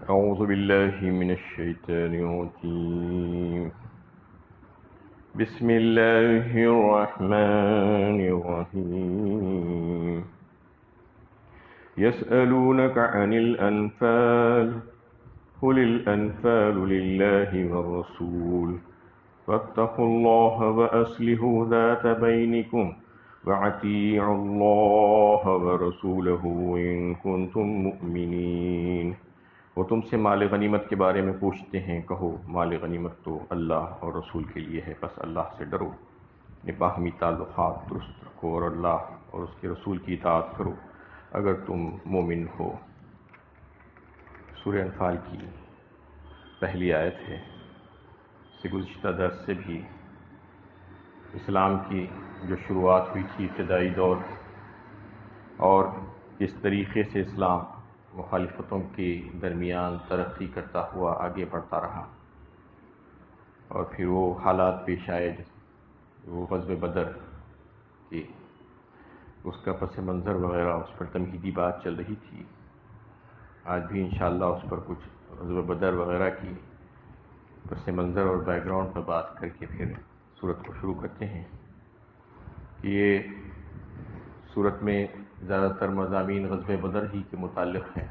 أعوذ بالله من الشيطان الرجيم بسم الله الرحمن الرحيم يسألونك عن الأنفال قل الأنفال لله والرسول فاتقوا الله وأصلحوا ذات بينكم وأطيعوا الله ورسوله إن كنتم مؤمنين۔ وہ تم سے مال غنیمت کے بارے میں پوچھتے ہیں، کہو مال غنیمت تو اللہ اور رسول کے لیے ہے، بس اللہ سے ڈرو، باہمی تعلقات درست رکھو اور اللہ اور اس کے رسول کی اطاعت کرو اگر تم مومن ہو۔ سورہ انفال کی پہلی آیت ہے۔ اس سے گزشتہ درس سے بھی اسلام کی جو شروعات ہوئی تھی ابتدائی دور، اور کس طریقے سے اسلام مخالفتوں کے درمیان ترقی کرتا ہوا آگے بڑھتا رہا، اور پھر وہ حالات پیش آئے، وہ غزوہ بدر کی اس کا پس منظر وغیرہ، اس پر تمہیدی بات چل رہی تھی۔ آج بھی انشاءاللہ اس پر کچھ غزوہ بدر وغیرہ کی پس منظر اور بیک گراؤنڈ پر بات کر کے پھر سورت کو شروع کرتے ہیں۔ یہ سورت میں زیادہ تر مضامین غزوہ بدر ہی کے متعلق ہیں،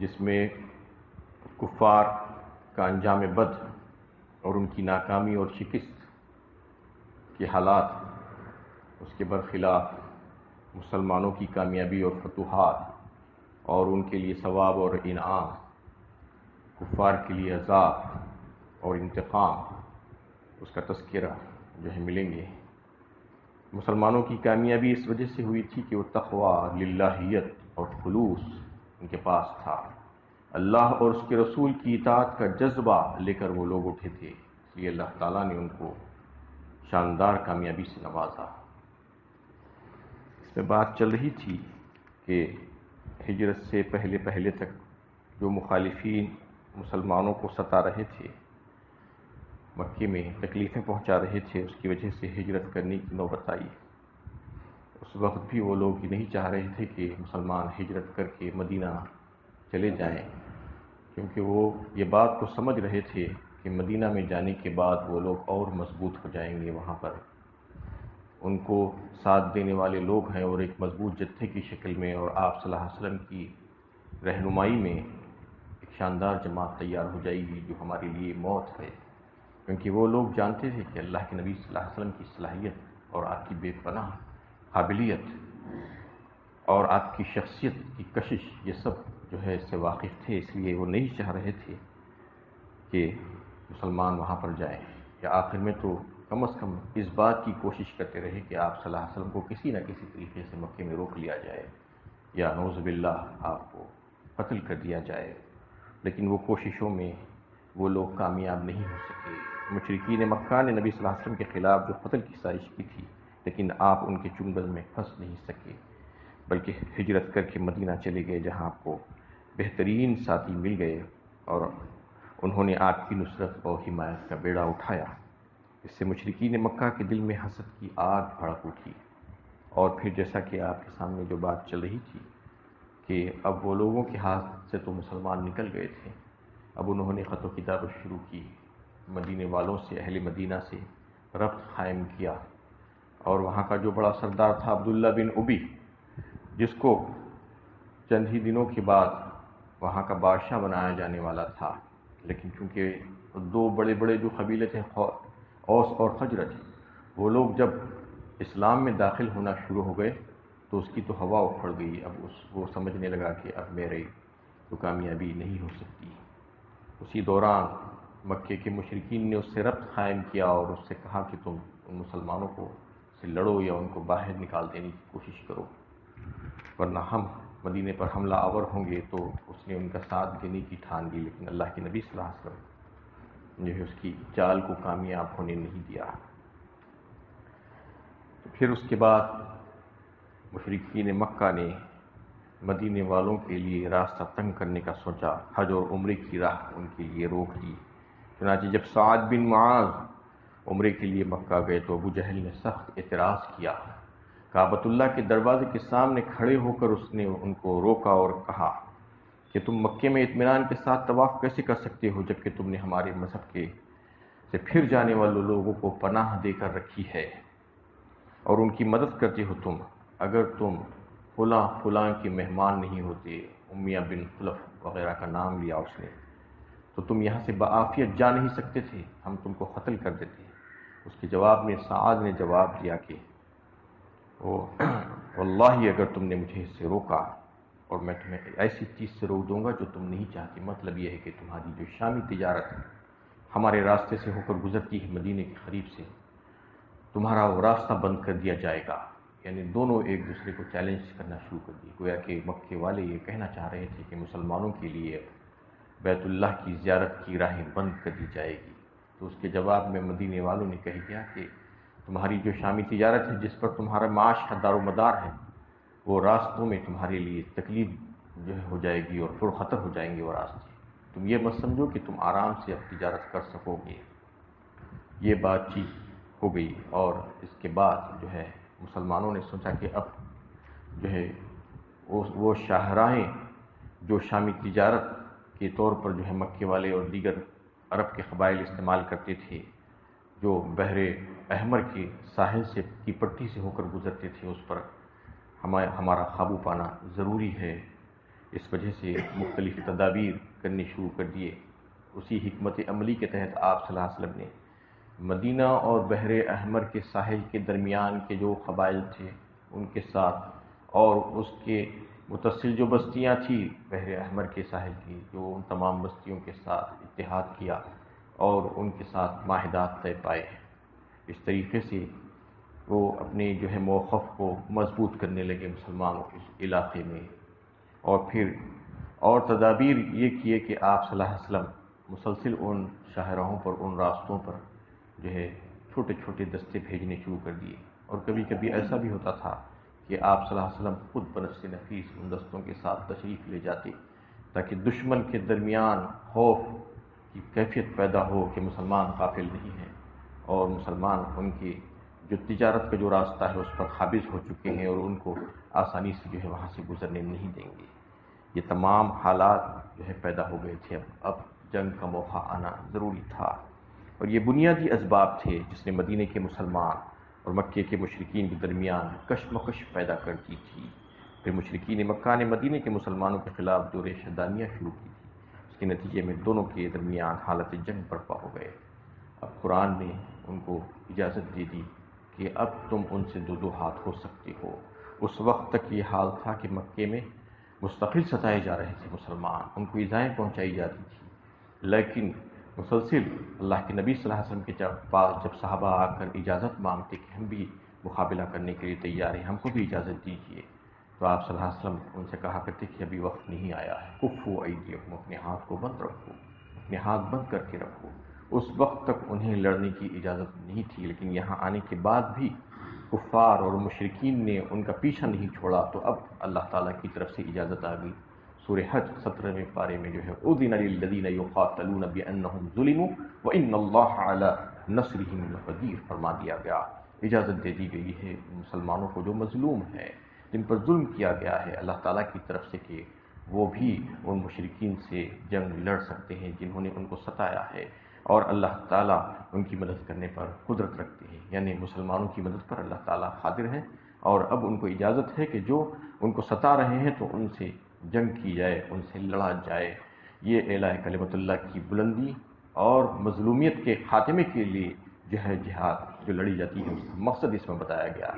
جس میں کفار کا انجام بد اور ان کی ناکامی اور شکست کے حالات، اس کے برخلاف مسلمانوں کی کامیابی اور فتوحات، اور ان کے لیے ثواب اور انعام، کفار کے لیے عذاب اور انتقام، اس کا تذکرہ جو ہے ملیں گے۔ مسلمانوں کی کامیابی اس وجہ سے ہوئی تھی کہ وہ تقویٰ، للہیت اور خلوص ان کے پاس تھا، اللہ اور اس کے رسول کی اطاعت کا جذبہ لے کر وہ لوگ اٹھے تھے، اس لیے اللہ تعالیٰ نے ان کو شاندار کامیابی سے نوازا۔ اس میں بات چل رہی تھی کہ ہجرت سے پہلے تک جو مخالفین مسلمانوں کو ستا رہے تھے، مکے میں تکلیفیں پہنچا رہے تھے، اس کی وجہ سے ہجرت کرنے کی نوبت آئی۔ اس وقت بھی وہ لوگ یہ نہیں چاہ رہے تھے کہ مسلمان ہجرت کر کے مدینہ چلے جائیں، کیونکہ وہ یہ بات کو سمجھ رہے تھے کہ مدینہ میں جانے کے بعد وہ لوگ اور مضبوط ہو جائیں گے، وہاں پر ان کو ساتھ دینے والے لوگ ہیں، اور ایک مضبوط جتھے کی شکل میں اور آپ صلی اللہ علیہ وسلم کی رہنمائی میں ایک شاندار جماعت تیار ہو جائے گی جو ہمارے لیے موت ہے، کیونکہ وہ لوگ جانتے تھے کہ اللہ کے نبی صلی اللہ علیہ وسلم کی صلاحیت اور آپ کی بے پناہ قابلیت اور آپ کی شخصیت کی کشش، یہ سب جو ہے اس سے واقف تھے، اس لیے وہ نہیں چاہ رہے تھے کہ مسلمان وہاں پر جائیں، یا آخر میں تو کم از کم اس بات کی کوشش کرتے رہے کہ آپ صلی اللہ علیہ وسلم کو کسی نہ کسی طریقے سے مکے میں روک لیا جائے، یا نعوذ باللہ آپ کو قتل کر دیا جائے، لیکن وہ کوششوں میں وہ لوگ کامیاب نہیں ہو سکے۔ مشرکین مکہ نے نبی صلی اللہ علیہ وسلم کے خلاف جو قتل کی سازش کی تھی، لیکن آپ ان کے چنگل میں پھنس نہیں سکے، بلکہ ہجرت کر کے مدینہ چلے گئے، جہاں آپ کو بہترین ساتھی مل گئے، اور انہوں نے آپ کی نصرت اور حمایت کا بیڑا اٹھایا۔ اس سے مشرکین مکہ کے دل میں حسد کی آگ بھڑک اٹھی، اور پھر جیسا کہ آپ کے سامنے جو بات چل رہی تھی کہ اب وہ لوگوں کے ہاتھ سے تو مسلمان نکل گئے تھے، اب انہوں نے خط و کتابت شروع کی، مدینے والوں سے، اہل مدینہ سے ربط قائم کیا، اور وہاں کا جو بڑا سردار تھا عبداللہ بن ابی، جس کو چند ہی دنوں کے بعد وہاں کا بادشاہ بنایا جانے والا تھا، لیکن چونکہ دو بڑے بڑے جو قبیلے تھے، اوس اور خزرج، وہ لوگ جب اسلام میں داخل ہونا شروع ہو گئے تو اس کی تو ہوا اکھڑ گئی، اب وہ سمجھنے لگا کہ اب میرے تو کامیابی نہیں ہو سکتی۔ اسی دوران مکے کے مشرکین نے اس سے ربط قائم کیا اور اس سے کہا کہ تم ان مسلمانوں کو سے لڑو یا ان کو باہر نکال دینے کی کوشش کرو، ورنہ ہم مدینے پر حملہ آور ہوں گے۔ تو اس نے ان کا ساتھ دینے کی ٹھان لی، لیکن اللہ کے نبی صلی اللہ علیہ وسلم نے اس کی چال کو کامیاب ہونے نہیں دیا۔ پھر اس کے بعد مشرکین مکہ نے مدینے والوں کے لیے راستہ تنگ کرنے کا سوچا، حج اور عمرے کی راہ ان کے لیے روک دی۔ چنانچہ جب سعد بن معاذ عمرے کے لیے مکہ گئے تو ابو جہل نے سخت اعتراض کیا، کعبۃ اللہ کے دروازے کے سامنے کھڑے ہو کر اس نے ان کو روکا اور کہا کہ تم مکے میں اطمینان کے ساتھ طواف کیسے کر سکتے ہو جبکہ تم نے ہمارے مذہب کے سے پھر جانے والے لوگوں کو پناہ دے کر رکھی ہے اور ان کی مدد کرتے ہو تم؟ اگر تم فلاں فلاں کے مہمان نہیں ہوتے، امیہ بن خلف وغیرہ کا نام لیا اس نے، تو تم یہاں سے بعافیت جا نہیں سکتے تھے، ہم تم کو قتل کر دیتے۔ اس کے جواب میں سعد نے جواب دیا کہ واللہ اگر تم نے مجھے اس سے روکا اور میں تمہیں ایسی چیز سے روک دوں گا جو تم نہیں چاہتے، مطلب یہ ہے کہ تمہاری جو شامی تجارت ہمارے راستے سے ہو کر گزرتی ہے مدینے کے قریب سے، تمہارا وہ راستہ بند کر دیا جائے گا۔ یعنی دونوں ایک دوسرے کو چیلنج کرنا شروع کر دی، گویا کہ مکے والے یہ کہنا چاہ رہے تھے کہ مسلمانوں کے لیے بیت اللہ کی زیارت کی راہیں بند کر دی جائے گی۔ تو اس کے جواب میں مدینے والوں نے کہہ دیا کہ تمہاری جو شامی تجارت ہے جس پر تمہارا معاش کا دار و مدار ہے، وہ راستوں میں تمہارے لیے تکلیف جو ہے ہو جائے گی اور پرخطر ہو جائیں گے وہ راستے، تم یہ مت سمجھو کہ تم آرام سے اب تجارت کر سکو گے۔ یہ بات چیت ہو گئی اور اس کے بعد جو ہے مسلمانوں نے سوچا کہ اب جو ہے وہ شاہراہیں جو شامی تجارت کے طور پر جو ہے مکے والے اور دیگر عرب کے قبائل استعمال کرتے تھے، جو بحر احمر کے ساحل سے کی پٹی سے ہو کر گزرتے تھے، اس پر ہمارا قابو پانا ضروری ہے۔ اس وجہ سے مختلف تدابیر کرنے شروع کر دیے۔ اسی حکمت عملی کے تحت آپ صلی اللہ علیہ وسلم نے مدینہ اور بحر احمر کے ساحل کے درمیان کے جو قبائل تھے ان کے ساتھ اور اس کے متصل جو بستیاں تھیں بحر احمر کے ساحل کی، جو ان تمام بستیوں کے ساتھ اتحاد کیا اور ان کے ساتھ معاہدات طے پائے۔ اس طریقے سے وہ اپنے جو ہے موقف کو مضبوط کرنے لگے مسلمانوں کے علاقے میں، اور پھر اور تدابیر یہ کیے کہ آپ صلی اللہ علیہ وسلم مسلسل ان شاہراہوں پر، ان راستوں پر جو ہے چھوٹے چھوٹے دستے بھیجنے شروع کر دیے، اور کبھی کبھی ایسا بھی ہوتا تھا کہ آپ صلی اللہ علیہ وسلم خود بنفس نفیس ان دستوں کے ساتھ تشریف لے جاتے تاکہ دشمن کے درمیان خوف کی کیفیت پیدا ہو کہ مسلمان غافل نہیں ہیں اور مسلمان ان کی جو تجارت کا جو راستہ ہے اس پر قابض ہو چکے ہیں اور ان کو آسانی سے جو ہے وہاں سے گزرنے نہیں دیں گے۔ یہ تمام حالات جو ہے پیدا ہو گئے تھے، اب جنگ کا موقع آنا ضروری تھا، اور یہ بنیادی اسباب تھے جس نے مدینے کے مسلمان اور مکے کے مشرکین کے درمیان کشمکش پیدا کر دی تھی۔ پھر مشرکین مکہ نے مدینے کے مسلمانوں کے خلاف جو ریشہ دانیاں شروع کی تھی، اس کے نتیجے میں دونوں کے درمیان حالت جنگ برپا ہو گئے۔ اب قرآن نے ان کو اجازت دے دی کہ اب تم ان سے دو دو ہاتھ ہو سکتے ہو۔ اس وقت تک یہ حال تھا کہ مکے میں مستقل ستائے جا رہے تھے مسلمان، ان کو ایذائیں پہنچائی جاتی تھی، لیکن مسلسل اللہ کے نبی صلی اللہ علیہ وسلم کے پاس جب صحابہ آ کر اجازت مانگتے کہ ہم بھی مقابلہ کرنے کے لیے تیار ہیں، ہم کو بھی اجازت دیجیے، تو آپ صلی اللہ علیہ وسلم ان سے کہا کرتے کہ ابھی وقت نہیں آیا ہے، کفوا ایدیکم، اپنے ہاتھ کو بند رکھو، اپنے ہاتھ بند کر کے رکھو۔ اس وقت تک انہیں لڑنے کی اجازت نہیں تھی، لیکن یہاں آنے کے بعد بھی کفار اور مشرکین نے ان کا پیچھا نہیں چھوڑا، تو اب اللہ تعالیٰ کی طرف سے اجازت آ گئی۔ سورہ حج 17ویں پارے میں جو ہے اذن للذین یقاتلون بانہم ظلموا وان اللہ علی نصرہم لقدیر فرما دیا گیا، اجازت دے دی گئی ہے مسلمانوں کو جو مظلوم ہے، جن پر ظلم کیا گیا ہے اللہ تعالیٰ کی طرف سے، کہ وہ بھی ان مشرکین سے جنگ لڑ سکتے ہیں جنہوں نے ان کو ستایا ہے، اور اللہ تعالیٰ ان کی مدد کرنے پر قدرت رکھتے ہیں، یعنی مسلمانوں کی مدد پر اللہ تعالیٰ قادر ہیں، اور اب ان کو اجازت ہے کہ جو ان کو ستا رہے ہیں تو ان سے جنگ کی جائے، ان سے لڑا جائے۔ یہ اعلاء کلمت اللہ کی بلندی اور مظلومیت کے خاتمے کے لیے جو ہے جہاد جو لڑی جاتی ہے، اس کا مقصد اس میں بتایا گیا۔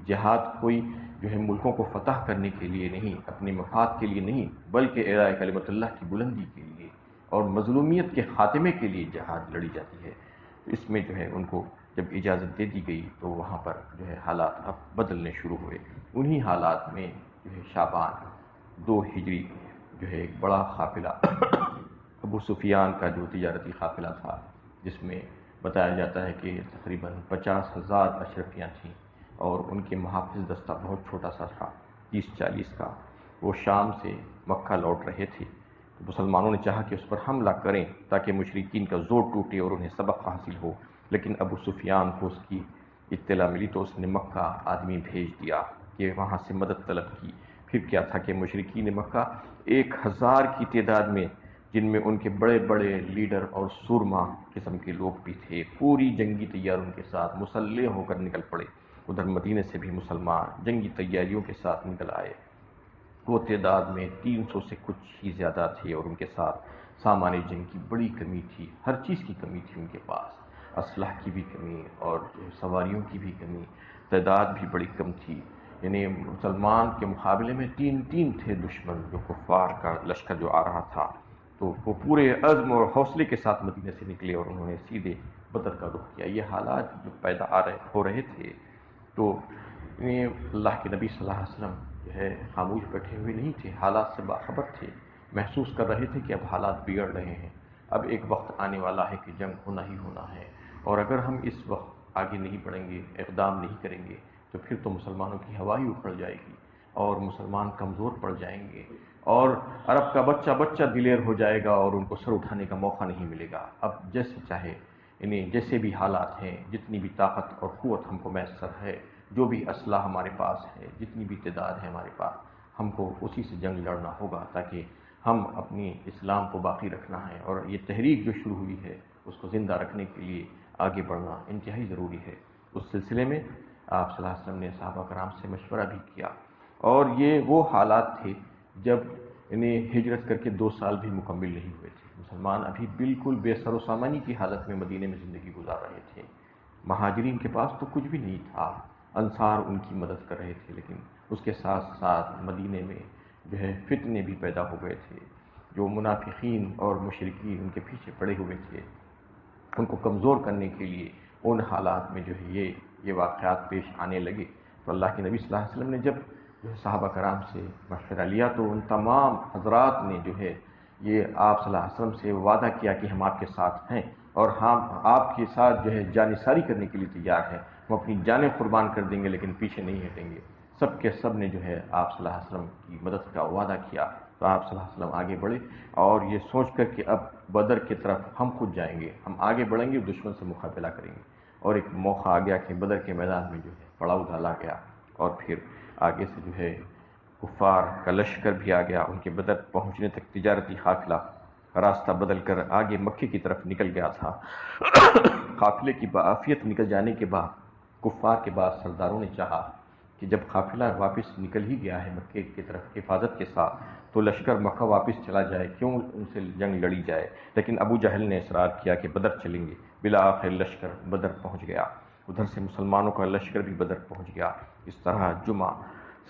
جہاد کوئی جو ہے ملکوں کو فتح کرنے کے لیے نہیں، اپنے مفاد کے لیے نہیں، بلکہ اعلاء کلمت اللہ کی بلندی کے لیے اور مظلومیت کے خاتمے کے لیے جہاد لڑی جاتی ہے۔ اس میں جو ہے ان کو جب اجازت دے دی گئی تو وہاں پر جو ہے حالات اب بدلنے شروع ہوئے۔ انہی حالات میں جو ہے شعبان 2 ہجری جو ہے ایک بڑا قافلہ ابو سفیان کا جو تجارتی قافلہ تھا، جس میں بتایا جاتا ہے کہ تقریباً 50,000 اشرفیاں تھیں اور ان کے محافظ دستہ بہت چھوٹا سا تھا، 30-40 کا، وہ شام سے مکہ لوٹ رہے تھے۔ تو مسلمانوں نے چاہا کہ اس پر حملہ کریں تاکہ مشرکین کا زور ٹوٹے اور انہیں سبق حاصل ہو، لیکن ابو سفیان کو اس کی اطلاع ملی تو اس نے مکہ آدمی بھیج دیا کہ وہاں سے مدد طلب کی۔ پھر کیا تھا کہ مشرکین مکہ 1000 کی تعداد میں، جن میں ان کے بڑے بڑے لیڈر اور سورما قسم کے لوگ بھی تھے، پوری جنگی تیاریوں کے ساتھ مسلح ہو کر نکل پڑے۔ ادھر مدینے سے بھی مسلمان جنگی تیاریوں کے ساتھ نکل آئے۔ وہ تعداد میں 300 سے کچھ ہی زیادہ تھے، اور ان کے ساتھ سامان جنگ کی بڑی کمی تھی، ہر چیز کی کمی تھی ان کے پاس، اسلحہ کی بھی کمی اور سواریوں کی بھی کمی، تعداد بھی بڑی کم تھی۔ یعنی مسلمان کے مقابلے میں 3 تھے دشمن، جو کفار کا لشکر جو آ رہا تھا۔ تو وہ پورے عزم اور حوصلے کے ساتھ مدینے سے نکلے اور انہوں نے سیدھے بدر کا رخ کیا۔ یہ حالات جو پیدا ہو رہے تھے، تو اللہ کے نبی صلی اللہ علیہ وسلم جو ہے خاموش بیٹھے ہوئے نہیں تھے، حالات سے باخبر تھے، محسوس کر رہے تھے کہ اب حالات بگڑ رہے ہیں، اب ایک وقت آنے والا ہے کہ جنگ ہونا ہی ہونا ہے، اور اگر ہم اس وقت آگے نہیں بڑھیں گے، اقدام نہیں کریں گے، تو پھر تو مسلمانوں کی ہوا ہی اکھڑ جائے گی اور مسلمان کمزور پڑ جائیں گے، اور عرب کا بچہ دلیر ہو جائے گا اور ان کو سر اٹھانے کا موقع نہیں ملے گا۔ اب جیسے چاہے، انہیں جیسے بھی حالات ہیں، جتنی بھی طاقت اور قوت ہم کو میسر ہے، جو بھی اسلحہ ہمارے پاس ہے، جتنی بھی تعداد ہے ہمارے پاس، ہم کو اسی سے جنگ لڑنا ہوگا، تاکہ ہم اپنی اسلام کو باقی رکھنا ہے، اور یہ تحریک جو شروع ہوئی ہے اس کو زندہ رکھنے کے لیے آگے بڑھنا انتہائی ضروری ہے۔ اس سلسلے میں آپ صلی اللہ علیہ وسلم نے صحابہ کرام سے مشورہ بھی کیا، اور یہ وہ حالات تھے جب انہیں ہجرت کر کے 2 سال بھی مکمل نہیں ہوئے تھے، مسلمان ابھی بالکل بے سر و سامانی کی حالت میں مدینے میں زندگی گزار رہے تھے۔ مہاجرین کے پاس تو کچھ بھی نہیں تھا، انصار ان کی مدد کر رہے تھے، لیکن اس کے ساتھ ساتھ مدینے میں جو ہے فتنے بھی پیدا ہو گئے تھے، جو منافقین اور مشرکین ان کے پیچھے پڑے ہوئے تھے، ان کو کمزور کرنے کے لیے ان حالات میں جو ہے یہ واقعات پیش آنے لگے۔ تو اللہ کے نبی صلی اللہ علیہ وسلم نے جب جو ہے صحابہ کرام سے مشورہ لیا، تو ان تمام حضرات نے جو ہے یہ آپ صلی اللہ علیہ وسلم سے وعدہ کیا کہ ہم آپ کے ساتھ ہیں، اور ہم آپ کے ساتھ جو ہے جانثاری کرنے کے لیے تیار ہیں، ہم اپنی جانیں قربان کر دیں گے لیکن پیچھے نہیں ہٹیں گے۔ سب کے سب نے جو ہے آپ صلی اللہ علیہ وسلم کی مدد کا وعدہ کیا۔ تو آپ صلی اللہ علیہ وسلم آگے بڑھے، اور یہ سوچ کر کہ اب بدر کی طرف ہم خود جائیں گے، ہم آگے بڑھیں گے، دشمن سے مقابلہ کریں گے، اور ایک موقع آ گیا کہ بدر کے میدان میں جو ہے پڑاؤ ڈالا گیا، اور پھر آگے سے جو ہے کفار کا لشکر بھی آ گیا، ان کے بدر پہنچنے تک تجارتی قافلہ راستہ بدل کر آگے مکے کی طرف نکل گیا تھا۔ قافلے کی بعافیت نکل جانے کے بعد کفار کے بعد سرداروں نے چاہا کہ جب قافلہ واپس نکل ہی گیا ہے مکے کی طرف حفاظت کے ساتھ، تو لشکر مکہ واپس چلا جائے، کیوں ان سے جنگ لڑی جائے۔ لیکن ابو جہل نے اصرار کیا کہ بدر چلیں گے۔ بالآخر لشکر بدر پہنچ گیا، ادھر سے مسلمانوں کا لشکر بھی بدر پہنچ گیا۔ اس طرح جمعہ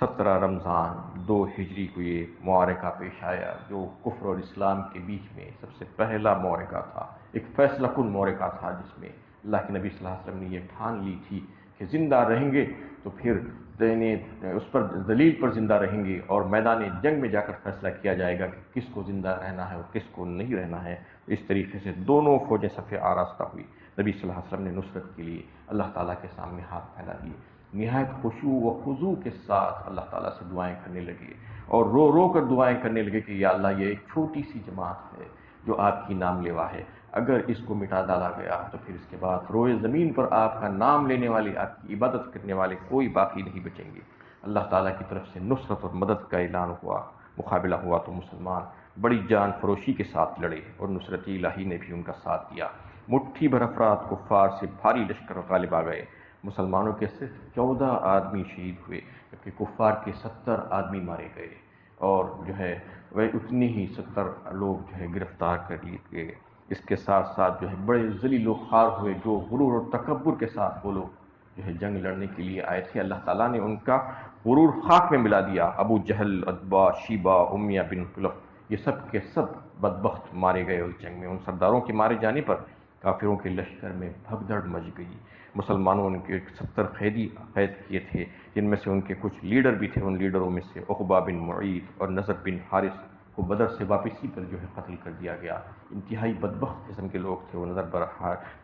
17 رمضان 2 ہجری کو یہ معرکہ پیش آیا، جو کفر اور اسلام کے بیچ میں سب سے پہلا معرکہ تھا، ایک فیصلہ کن معرکہ تھا، جس میں اللہ کے نبی صلی اللہ علیہ وسلم نے یہ ٹھان لی تھی کہ زندہ رہیں گے تو پھر اس پر دلیل پر زندہ رہیں گے، اور میدان جنگ میں جا کر فیصلہ کیا جائے گا کہ کس کو زندہ رہنا ہے اور کس کو نہیں رہنا ہے۔ اس طریقے سے دونوں فوجیں صف آراستہ ہوئی، نبی صلی اللہ علیہ وسلم نے نصرت کے لیے اللہ تعالیٰ کے سامنے ہاتھ پھیلا دیے، نہایت خشوع و خضوع کے ساتھ اللہ تعالیٰ سے دعائیں کرنے لگے، اور رو رو کر دعائیں کرنے لگے کہ یا اللہ، یہ ایک چھوٹی سی جماعت ہے جو آپ کی نام لیوا ہے، اگر اس کو مٹا ڈالا گیا تو پھر اس کے بعد روئے زمین پر آپ کا نام لینے والے، آپ کی عبادت کرنے والے کوئی باقی نہیں بچیں گے۔ اللہ تعالیٰ کی طرف سے نصرت اور مدد کا اعلان ہوا، مقابلہ ہوا، تو مسلمان بڑی جان فروشی کے ساتھ لڑے، اور نصرت الہی نے بھی ان کا ساتھ دیا۔ مٹھی بھر افراد کفار سے بھاری لشکر غالب آ گئے، مسلمانوں کے صرف 14 آدمی شہید ہوئے، جبکہ کفار کے 70 آدمی مارے گئے، اور جو ہے وہ اتنے ہی 70 لوگ جو ہے گرفتار کر لیے گئے۔ اس کے ساتھ ساتھ جو ہے بڑے ذلیل و خوار ہوئے، جو غرور اور تکبر کے ساتھ وہ لوگ جو ہے جنگ لڑنے کے لیے آئے تھے، اللہ تعالیٰ نے ان کا غرور خاک میں ملا دیا۔ ابو جہل، عتبہ، شیبہ، امیہ بن خلف، یہ سب کے سب بدبخت مارے گئے اس جنگ میں۔ ان سرداروں کے مارے جانے پر کافروں کے لشکر میں بھگدڑ مچ گئی۔ مسلمانوں نے ان کے 70 قیدی قید کیے تھے، جن میں سے ان کے کچھ لیڈر بھی تھے۔ ان لیڈروں میں سے عقبہ بن معیط اور نضر بن حارث کو بدر سے واپسی پر جو ہے قتل کر دیا گیا۔ انتہائی بدبخت قسم کے لوگ تھے وہ، نضر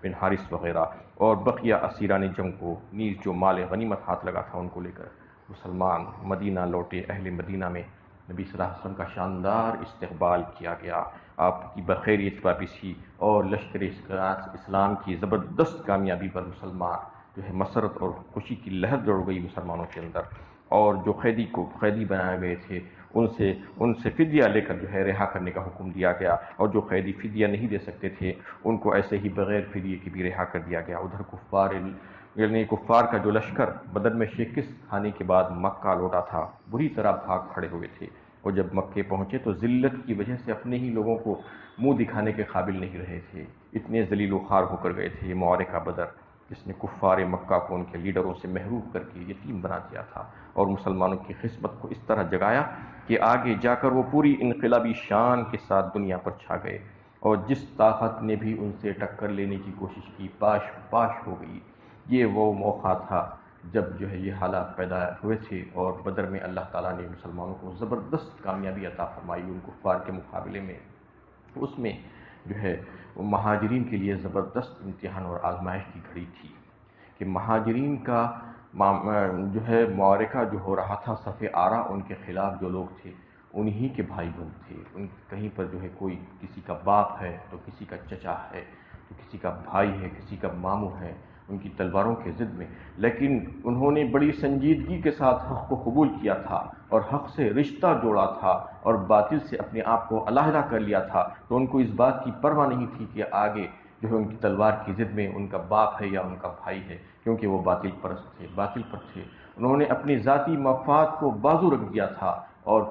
بن حارث وغیرہ، اور بقیہ اسیران جنگ کو نیز جو مال غنیمت ہاتھ لگا تھا ان کو لے کر مسلمان مدینہ لوٹے۔ اہل مدینہ میں نبی صلی اللہ علیہ وسلم کا شاندار استقبال کیا گیا، آپ کی بخیریت واپسی اور لشکر اسلام کی زبردست کامیابی پر مسلمان جو ہے مسرت اور خوشی کی لہر دوڑ گئی مسلمانوں کے اندر۔ اور جو قیدی بنائے گئے تھے ان سے فدیہ لے کر جو ہے رہا کرنے کا حکم دیا گیا، اور جو قیدی فدیہ نہیں دے سکتے تھے ان کو ایسے ہی بغیر فدیے کے بھی رہا کر دیا گیا۔ ادھر کفار کا جو لشکر بدر میں شکست کھانے کے بعد مکہ لوٹا تھا، بری طرح بھاگ کھڑے ہوئے تھے، اور جب مکے پہنچے تو ذلت کی وجہ سے اپنے ہی لوگوں کو منہ دکھانے کے قابل نہیں رہے تھے، اتنے ذلیل و خوار ہو کر گئے تھے۔ یہ معرکہ بدر جس نے کفار مکہ کو ان کے لیڈروں سے محروم کر کے یتیم بنا دیا تھا، اور مسلمانوں کی قسمت کو اس طرح جگایا کہ آگے جا کر وہ پوری انقلابی شان کے ساتھ دنیا پر چھا گئے، اور جس طاقت نے بھی ان سے ٹکر لینے کی کوشش کی پاش پاش ہو گئی۔ یہ وہ موقع تھا جب جو ہے یہ حالات پیدا ہوئے تھے، اور بدر میں اللہ تعالیٰ نے مسلمانوں کو زبردست کامیابی عطا فرمائی ان کفار کے مقابلے میں۔ اس میں جو ہے وہ مہاجرین کے لیے زبردست امتحان اور آزمائش کی گھڑی تھی کہ مہاجرین کا جو ہے معرکہ جو ہو رہا تھا صف آرا، ان کے خلاف جو لوگ تھے انہی کے بھائی بند تھے۔ کہیں پر جو ہے کوئی کسی کا باپ ہے تو کسی کا چچا ہے تو کسی کا بھائی ہے، کسی کا ماموں ہے، ان کی تلواروں کے ضد میں، لیکن انہوں نے بڑی سنجیدگی کے ساتھ حق کو قبول کیا تھا اور حق سے رشتہ جوڑا تھا اور باطل سے اپنے آپ کو علیحدہ کر لیا تھا۔ تو ان کو اس بات کی پرواہ نہیں تھی کہ آگے جو ہے ان کی تلوار کی ضد میں ان کا باپ ہے یا ان کا بھائی ہے، کیونکہ وہ باطل پرست تھے، باطل پر تھے۔ انہوں نے اپنی ذاتی مفاد کو بازو رکھ دیا تھا اور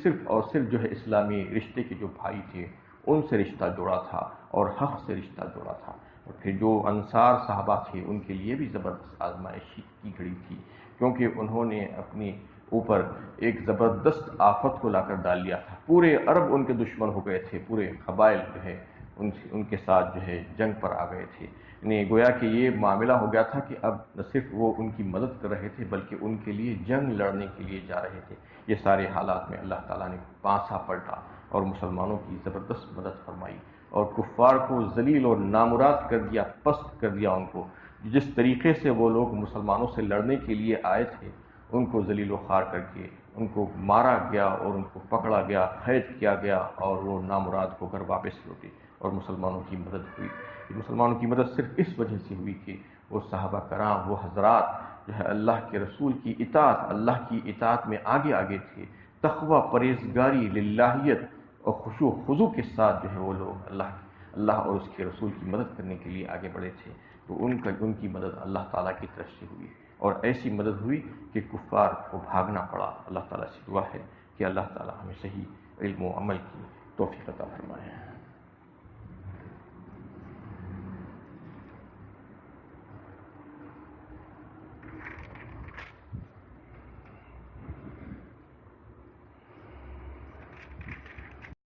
صرف اور صرف جو ہے اسلامی رشتے کے جو بھائی تھے ان سے رشتہ جوڑا تھا اور حق سے رشتہ جوڑا تھا۔ اور پھر جو انصار صحابہ تھے ان کے لیے بھی زبردست آزمائش کی گھڑی تھی، کیونکہ انہوں نے اپنے اوپر ایک زبردست آفت کو لا کر ڈال لیا تھا۔ پورے عرب ان کے دشمن ہو گئے تھے، پورے قبائل جو ہے ان کے ساتھ جو ہے جنگ پر آ گئے تھے۔ انہیں گویا کہ یہ معاملہ ہو گیا تھا کہ اب نہ صرف وہ ان کی مدد کر رہے تھے بلکہ ان کے لیے جنگ لڑنے کے لیے جا رہے تھے۔ یہ سارے حالات میں اللہ تعالیٰ نے پانسا پلٹا اور مسلمانوں کی زبردست مدد فرمائی اور کفار کو ذلیل اور نامراد کر دیا، پست کر دیا ان کو۔ جس طریقے سے وہ لوگ مسلمانوں سے لڑنے کے لیے آئے تھے ان کو ذلیل و خوار کر کے ان کو مارا گیا اور ان کو پکڑا گیا، قید کیا گیا، اور وہ نامراد ہو کر واپس لوٹے اور مسلمانوں کی مدد ہوئی۔ مسلمانوں کی مدد صرف اس وجہ سے ہوئی کہ وہ صحابہ کرام، وہ حضرات جو ہے اللہ کے رسول کی اطاعت، اللہ کی اطاعت میں آگے آگے تھے، تقوی، پرہیزگاری، للہیت اور خشوع و خضوع کے ساتھ جو ہے وہ لوگ اللہ اور اس کے رسول کی مدد کرنے کے لیے آگے بڑھے تھے، تو ان کی مدد اللہ تعالیٰ کی طرف سے ہوئی، اور ایسی مدد ہوئی کہ کفار کو بھاگنا پڑا۔ اللہ تعالیٰ سے دعا ہے کہ اللہ تعالیٰ ہمیں صحیح علم و عمل کی توفیق عطا فرمائے۔